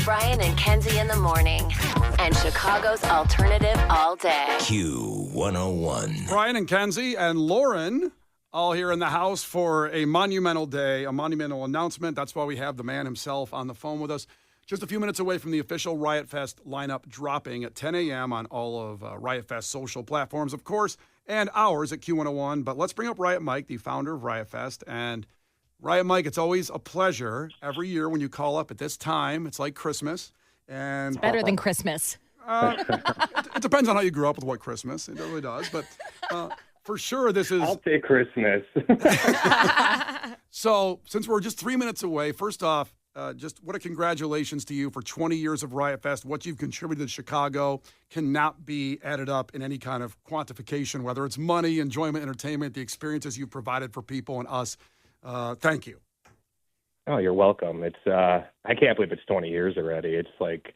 Brian and Kenzie in the morning. And Chicago's alternative all day. Q101. Brian and Kenzie and Lauren all here in the house for a monumental day, a monumental announcement. That's why we have the man himself on the phone with us. Just a few minutes away from the official Riot Fest lineup dropping at 10 a.m. on all of Riot Fest social platforms, of course, and ours at Q101. But let's bring up Riot Mike, the founder of Riot Fest. And Riot Mike, it's always a pleasure every year when you call up at this time. It's like Christmas. And It's better than Christmas. It depends on how you grew up with what Christmas. It really does. But for sure, this is... I'll take Christmas. So since we're just 3 minutes away, first off, just what a congratulations to you for 20 years of Riot Fest. What you've contributed to Chicago cannot be added up in any kind of quantification, whether it's money, enjoyment, entertainment, the experiences you've provided for people and us. Thank you. Oh, you're welcome. It's I can't believe it's 20 years already. It's like,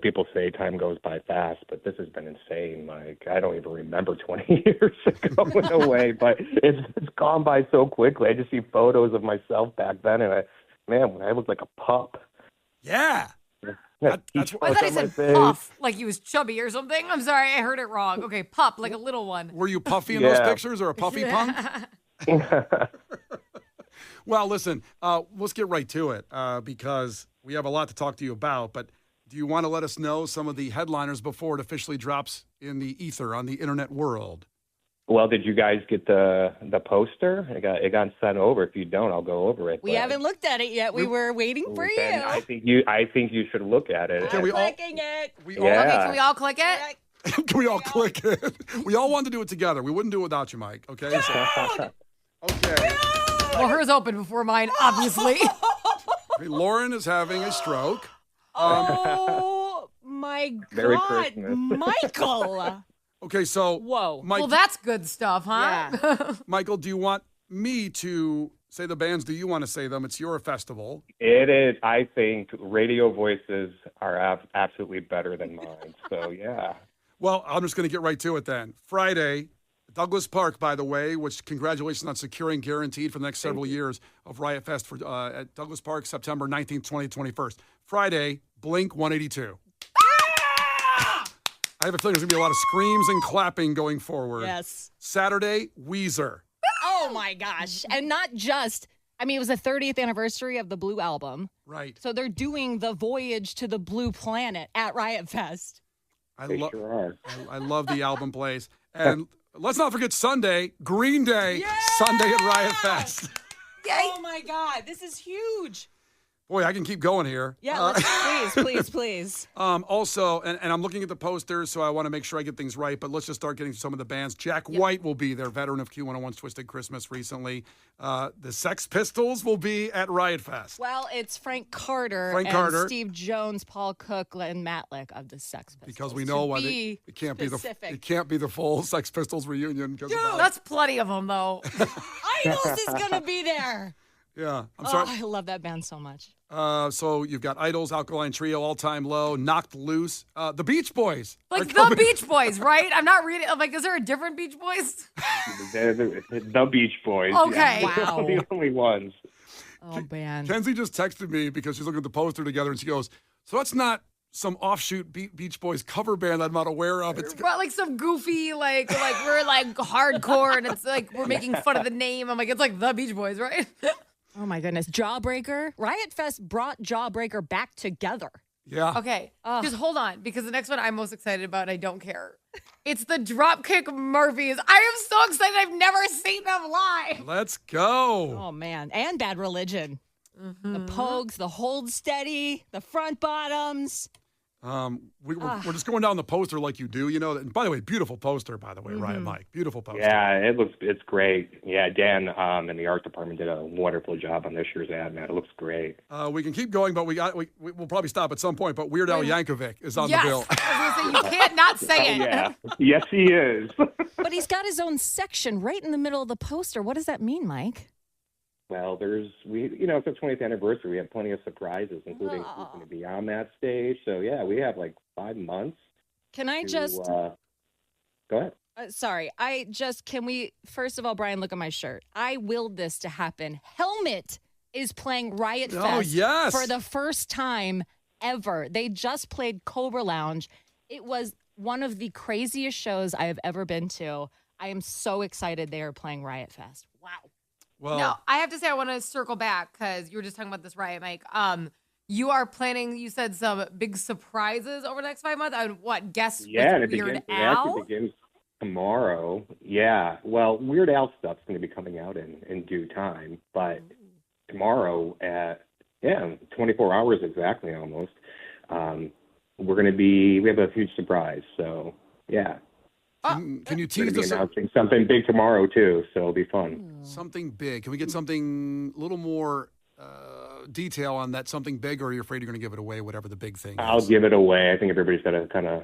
people say time goes by fast, but this has been insane. Like, I don't even remember 20 years going away, but it's gone by so quickly. I just see photos of myself back then, and when I looked like a pup. Yeah. I thought he said puff, like he was chubby or something. I'm sorry, I heard it wrong. Okay, pup, like a little one. Were you puffy in those pictures or a puffy punk? Well, listen, let's get right to it because we have a lot to talk to you about. But do you want to let us know some of the headliners before it officially drops in the ether on the internet world? Well, did you guys get the poster? It got sent over. If you don't, I'll go over it. We haven't looked at it yet. We were waiting for you. I think you should look at it. Can we all, clicking it. Okay, can we all click it? Can we all click it? We all want to do it together. We wouldn't do it without you, Mike. Okay. Okay. Well, hers opened before mine, obviously. Lauren is having a stroke. Oh my Merry God, Christmas. Michael! Okay, so Whoa. Mike, Well, that's good stuff, huh? Yeah. Michael, do you want me to say the bands? Do you want to say them? It's your festival. It is. I think radio voices are absolutely better than mine. So, yeah. Well, I'm just going to get right to it then. Friday, Douglas Park, by the way, which congratulations on securing guaranteed for the next several years of Riot Fest for, at Douglas Park, September 19th, 2021. Friday, Blink 182. I have a feeling there's going to be a lot of screams and clapping going forward. Yes. Saturday, Weezer. Oh my gosh. And not just, it was the 30th anniversary of the Blue album. Right. So they're doing the voyage to the Blue Planet at Riot Fest. I Sure are. I love the album plays. And let's not forget Sunday, Green Day, Sunday at Riot Fest. Oh my God, this is huge. Boy, I can keep going here. Yeah, please. Also, and I'm looking at the posters, so I want to make sure I get things right, but let's just start getting some of the bands. Jack White will be there, veteran of Q101's Twisted Christmas recently. The Sex Pistols will be at Riot Fest. Well, it's Frank Carter, Steve Jones, Paul Cook, and Matlick of the Sex Pistols. Because we know why it can't be the full Sex Pistols reunion. That's plenty of them, though. Idols is going to be there. Yeah, I'm sorry. I love that band so much. So you've got Idols, Alkaline Trio, All Time Low, Knocked Loose, the Beach Boys. Like the Beach Boys, right? I'm not reading. I'm like, is there a different Beach Boys? The Beach Boys. Okay. Yeah. Wow. The only ones. Oh, man. Kenzie just texted me because she's looking at the poster together, and she goes, so that's not some offshoot Beach Boys cover band that I'm not aware of. It's like some goofy, like we're like hardcore, and it's like we're making fun of the name. I'm like, it's like the Beach Boys, right? Oh, my goodness. Jawbreaker. Riot Fest brought Jawbreaker back together. Yeah. Okay, just hold on, because the next one I'm most excited about, and I don't care. It's the Dropkick Murphys. I am so excited. I've never seen them live. Let's go. Oh, man. And Bad Religion. Mm-hmm. The Pogues, the Hold Steady, the Front Bottoms. We're just going down the poster like you do, And by the way, beautiful poster, by the way, Riot Mike. Beautiful poster. Yeah, it's great. Yeah, Dan in the art department did a wonderful job on this year's ad, man. It looks great. We can keep going, but we'll probably stop at some point. But Weird Al Yankovic is on the bill. I was going to say, you can't not say it. Yeah. Yes, he is. But he's got his own section right in the middle of the poster. What does that mean, Mike? Well, it's the 20th anniversary. We have plenty of surprises, including who's going to be on that stage. So, yeah, we have like 5 months. Can I just... Go ahead. Sorry. Can we... First of all, Brian, look at my shirt. I willed this to happen. Helmet is playing Riot Fest yes. for the first time ever. They just played Cobra Lounge. It was one of the craziest shows I have ever been to. I am so excited they are playing Riot Fest. Wow. Well, No, I have to say I want to circle back because you were just talking about this Riot Mike. You are planning, you said, some big surprises over the next 5 months. I would guess Yeah, with it Weird begins. It actually Al. begins tomorrow. Yeah. Well, Weird Al stuff's going to be coming out in due time, but tomorrow at 24 hours exactly almost. We have a huge surprise. So yeah. can you We're tease going to be us announcing something big tomorrow too, so it'll be fun. something big? Can we get something a little more detail on that something big, or are you afraid you're going to give it away, whatever the big thing I'll is? give it away. I think everybody's got to kind of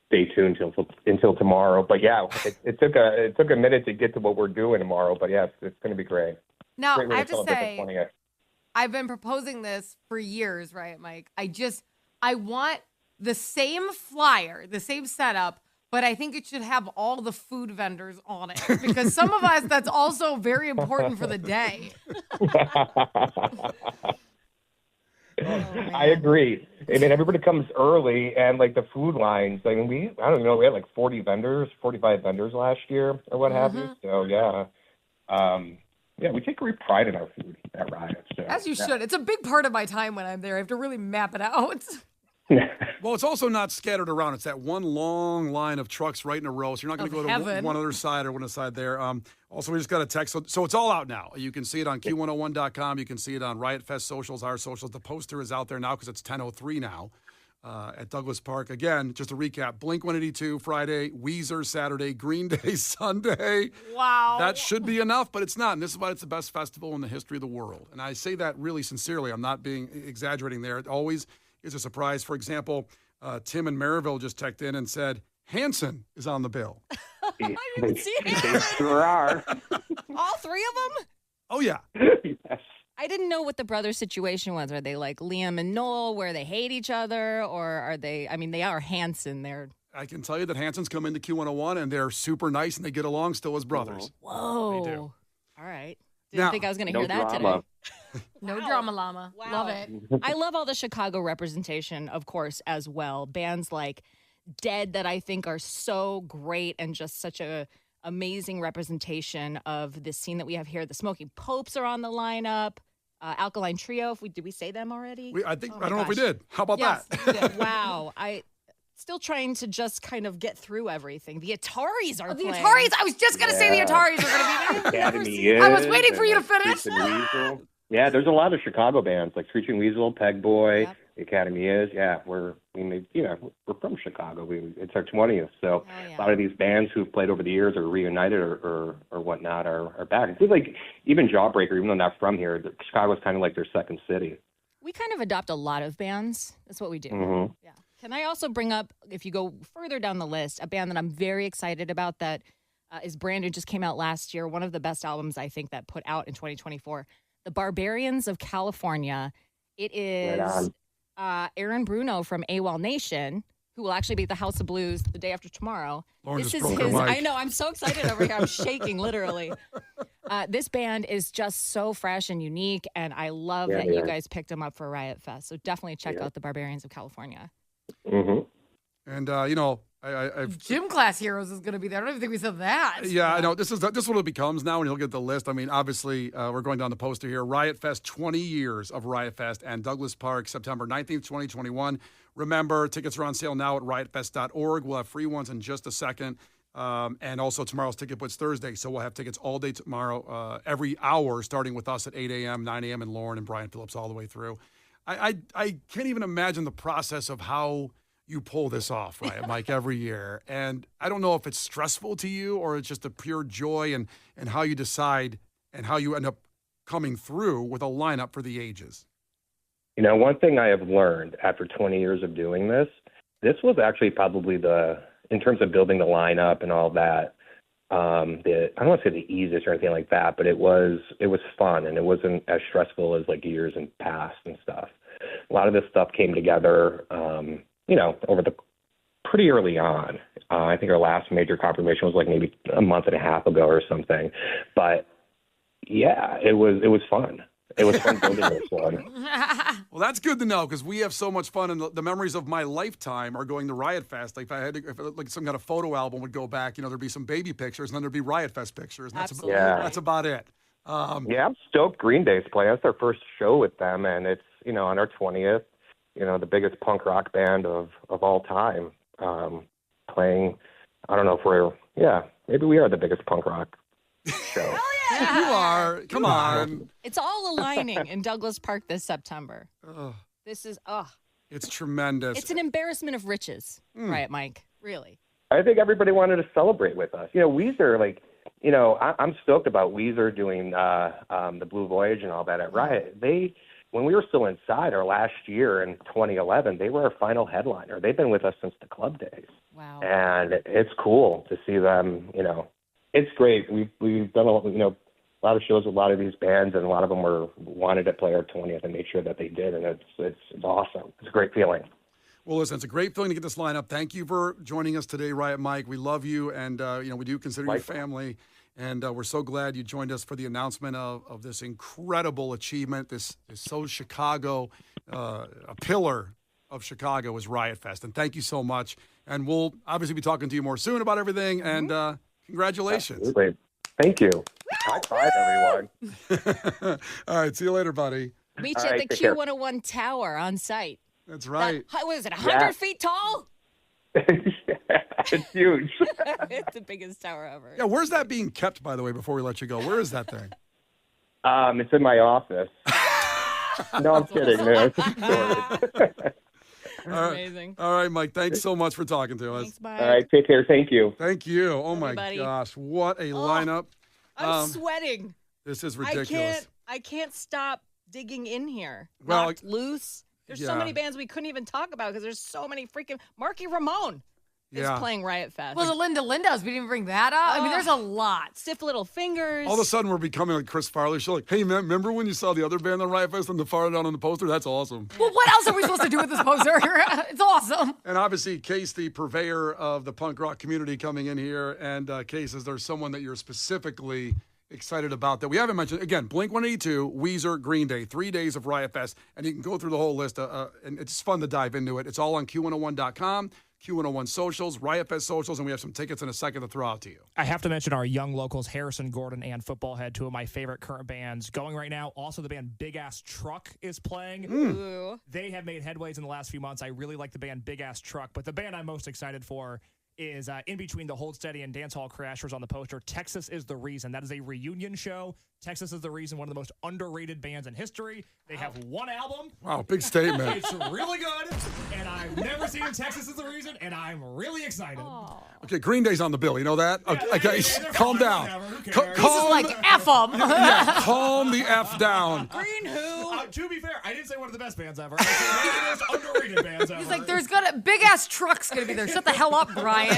stay tuned until tomorrow. But yeah, it took a minute to get to what we're doing tomorrow. But yes, it's going to be great. Now, Great way I have to celebrate the say, 20th. I've been proposing this for years, right, Mike? I want the same flyer, the same setup, but I think it should have all the food vendors on it because some of us, that's also very important for the day. I agree. I mean, everybody comes early, and like the food lines. I mean, we had like 45 vendors last year, or what have you. So yeah, we take great pride in our food at Riot. So, As you should. It's a big part of my time when I'm there. I have to really map it out. Well, it's also not scattered around. It's that one long line of trucks right in a row. So you're not going to Of go to heaven. one other side or one other side there. Also, we just got a text. So it's all out now. You can see it on Q101.com. You can see it on Riot Fest socials, our socials. The poster is out there now because it's 10:03 now at Douglas Park. Again, just to recap, Blink-182 Friday, Weezer Saturday, Green Day Sunday. Wow. That should be enough, but it's not. And this is why it's the best festival in the history of the world. And I say that really sincerely. I'm not being exaggerating there. It always is a surprise. For example, Tim in Maryville just texted in and said, Hanson is on the bill. I didn't see They it. sure are. All three of them? Oh, yeah. Yes. I didn't know what the brother situation was. Are they like Liam and Noel, where they hate each other? Or are they, I mean, they are Hanson. They're, I can tell you that Hanson's come into Q101 and they're super nice and they get along still as brothers. whoa. They do. All right. Didn't Now- think I was going to No hear that drama. today. No Wow. drama llama. Wow. Love it. I love all the Chicago representation, of course, as well. Bands like Dead that I think are so great and just such a amazing representation of the scene that we have here. The Smoking Popes are on the lineup. Alkaline Trio. Did we say them already? I think, Oh my I don't know if we gosh. did. How about Yes, that? we did. Wow. I still trying to just kind of get through everything. The Ataris are The playing. Ataris. I was just going to say the Yeah. Ataris are going to be there. Academy I was is, waiting for and, you to like, finish. Screeching Weasel. Yeah, there's a lot of Chicago bands like Screeching Weasel, Peg Boy, Yep. the Academy is. Yeah, we're from Chicago. It's our 20th, so Oh, yeah. a lot of these bands who've played over the years or reunited or whatnot are back. It's like even Jawbreaker, even though not from here, Chicago's kind of like their second city. We kind of adopt a lot of bands. That's what we do. Mhm. Yeah. Can I also bring up, if you go further down the list, a band that I'm very excited about that is brand new, just came out last year. One of the best albums, I think, that put out in 2024. The Barbarians of California. It is Aaron Bruno from AWOL Nation, who will actually be at the House of Blues the day after tomorrow. Lauren This just is broke her mic. I know, I'm so excited over here. I'm shaking, literally. This band is just so fresh and unique, and I love that you guys picked them up for Riot Fest. So definitely check out the Barbarians of California. Mm-hmm. And, I've Gym class heroes is going to be there. I don't even think we said that. Yeah, I know. This is what it becomes now when you look at the list. I mean, obviously, we're going down the poster here. Riot Fest, 20 years of Riot Fest, and Douglas Park, September 19th, 2021. Remember, tickets are on sale now at riotfest.org. We'll have free ones in just a second. And also tomorrow's Ticket Blitz Thursday. So we'll have tickets all day tomorrow, every hour, starting with us at 8 a.m., 9 a.m., and Lauren and Brian Phillips all the way through. I can't even imagine the process of how you pull this off, right, Mike, every year. And I don't know if it's stressful to you or it's just a pure joy and how you decide and how you end up coming through with a lineup for the ages. You know, one thing I have learned after 20 years of doing this was actually probably in terms of building the lineup and all that, I don't want to say the easiest or anything like that, but it was fun and it wasn't as stressful as like years in past and stuff. A lot of this stuff came together, over the pretty early on. I think our last major confirmation was like maybe a month and a half ago or something. But yeah, it was fun. It was fun building this one. Well, that's good to know because we have so much fun, and the memories of my lifetime are going to Riot Fest. Like if like some kind of photo album would go back, there'd be some baby pictures, and then there'd be Riot Fest pictures. And Absolutely. that's about it. Yeah, I'm stoked Green Day's playing. That's our first show with them, and it's, on our 20th, the biggest punk rock band of all time, playing. I don't know if maybe we are the biggest punk rock show. You are. Come on. It's all aligning in Douglas Park this September. This is, It's tremendous. it's an embarrassment of riches, Riot Mike, really. I think everybody wanted to celebrate with us. Weezer, I'm stoked about Weezer doing the Blue Voyage and all that at Riot. When we were still inside our last year in 2011, they were our final headliner. They've been with us since the club days. Wow. And it's cool to see them, it's great. We've done a lot of shows with a lot of these bands, and a lot of them wanted to play our 20th and made sure that they did, and it's awesome. It's a great feeling. Well, listen, it's a great feeling to get this lineup. Thank you for joining us today, Riot Mike. We love you, and we do consider you family, and we're so glad you joined us for the announcement of this incredible achievement. This is so Chicago, a pillar of Chicago is Riot Fest, and thank you so much. And we'll obviously be talking to you more soon about everything, and congratulations. Absolutely. Thank you. High five, everyone. All right, see you later, buddy. Meet All you right, at the take care. Q101 Tower on site. That's right. What is it, 100 feet tall? It's huge. It's the biggest tower ever. Yeah, where's that being kept, by the way, before we let you go? Where is that thing? It's in my office. No, I'm kidding, man. It's a story. Amazing. All right, Mike, thanks so much for talking to us. Thanks, Mike. All right, take care. Thank you. Thank you. Oh, Everybody. my gosh. What a lineup. I'm sweating. This is ridiculous. I can't stop digging in here. Well, Knocked Loose. There's so yeah. many bands we couldn't even talk about because there's so many freaking... Marky Ramone is Yeah. playing Riot Fest. Well, the Linda's, we didn't even bring that up. I mean, there's a lot. Stiff Little Fingers. All of a sudden, we're becoming like Chris Farley. She's like, hey, man, remember when you saw the other band on Riot Fest and the far down on the poster? That's awesome. Well, what else are we supposed to do with this poster? It's awesome. And obviously, Case, the purveyor of the punk rock community, coming in here. And Case, is there someone that you're specifically excited about that we haven't mentioned? Again, Blink-182, Weezer, Green Day, 3 days of Riot Fest. And you can go through the whole list, and it's fun to dive into it. It's all on Q101.com. Q101 socials, Riot Fest socials, and we have some tickets in a second to throw out to you. I have to mention our young locals, Harrison, Gordon, and Footballhead, two of my favorite current bands going right now. Also, the band Big Ass Truck is playing. Ooh. They have made headways in the last few months. I really like the band Big Ass Truck, but the band I'm most excited for is in between the Hold Steady and Dance Hall Crashers on the poster. Texas is the Reason. That is a reunion show. Texas is the Reason, one of the most underrated bands in history. They have one album. Wow, big statement. It's really good, and I've never seen Texas is the Reason, and I'm really excited. Okay, Green Day's on the bill. You know that? Okay, they're calm fine, down. whatever, who Ca- cares? This is like F them. Yeah, calm the F down. Green who? To be fair, I didn't say one of the best bands ever. I said one of the most underrated bands ever. He's like, there's gonna big ass trucks gonna be there. Shut the hell up, Brian.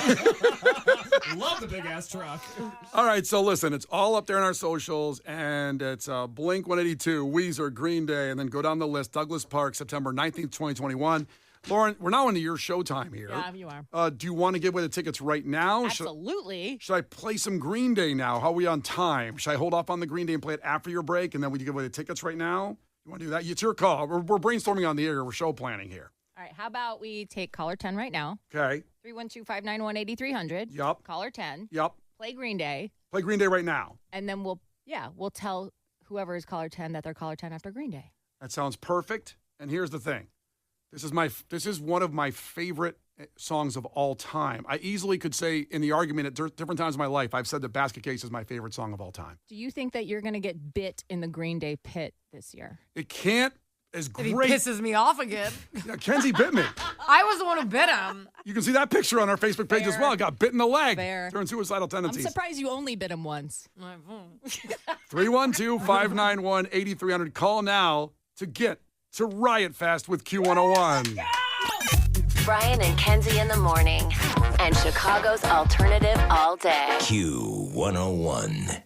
Love the Big Ass Truck. All right, so listen, it's all up there in our socials, and it's Blink-182, Weezer, Green Day, and then go down the list. Douglas Park, September 19th, 2021. Lauren, we're now into your showtime here. Yeah, you are. Do you want to give away the tickets right now? Absolutely. Should I play some Green Day now? How are we on time? Should I hold off on the Green Day and play it after your break, and then we give away the tickets right now? You want to do that? It's your call. We're brainstorming on the air. We're show planning here. All right, how about we take caller 10 right now? Okay. 312-591-8300. Yup. Caller 10. Yep. Play Green Day. Play Green Day right now. And then we'll tell whoever is caller 10 that they're caller 10 after Green Day. That sounds perfect. And here's the thing. This is one of my favorite songs of all time. I easily could say in the argument at different times in my life, I've said that Basket Case is my favorite song of all time. Do you think that you're going to get bit in the Green Day pit this year? It can't as And he great. pisses me off again. Yeah, Kenzie bit me. I was the one who bit him. You can see that picture on our Facebook page as Fair. well. Got bit in the leg. Fair. During suicidal I'm tendencies. surprised you only bit him once. 312-591-8300. Call now to get to Riot Fest with Q101. Brian and Kenzie in the morning. And Chicago's alternative all day. Q101.